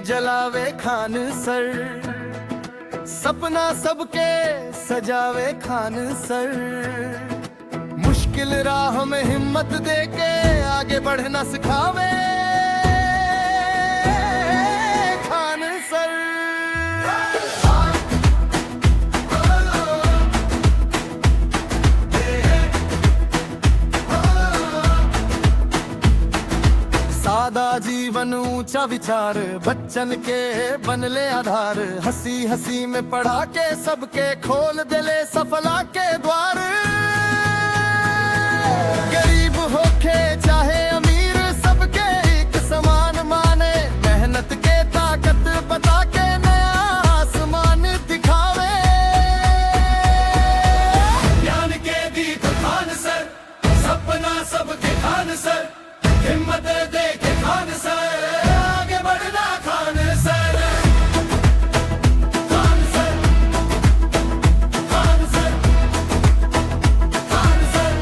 जलावे खान सर, सपना सबके सजावे खान सर। मुश्किल राह में हिम्मत देके आगे बढ़ना सिखावे खान सर। सादा जीवन ऊंचा विचार, बच्चन के बनले आधार। हंसी हंसी में पढ़ा के सबके खोल दिले सफला के द्वार। गरीब होके चाहे अमीर सबके एक समान माने, मेहनत के ताकत बता के नया आसमान दिखावे। ज्ञान के दीप खान सर, सपना सबके खान सर। हिम्मत दे के खान सर, आगे बढ़ना खान सर। खान सर, खान सर, खान सर।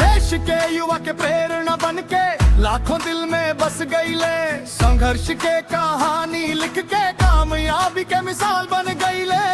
देश के युवा के प्रेरणा बन के लाखों दिल में बस गईले। संघर्ष के कहानी लिख के कामयाबी के मिसाल बन गईले।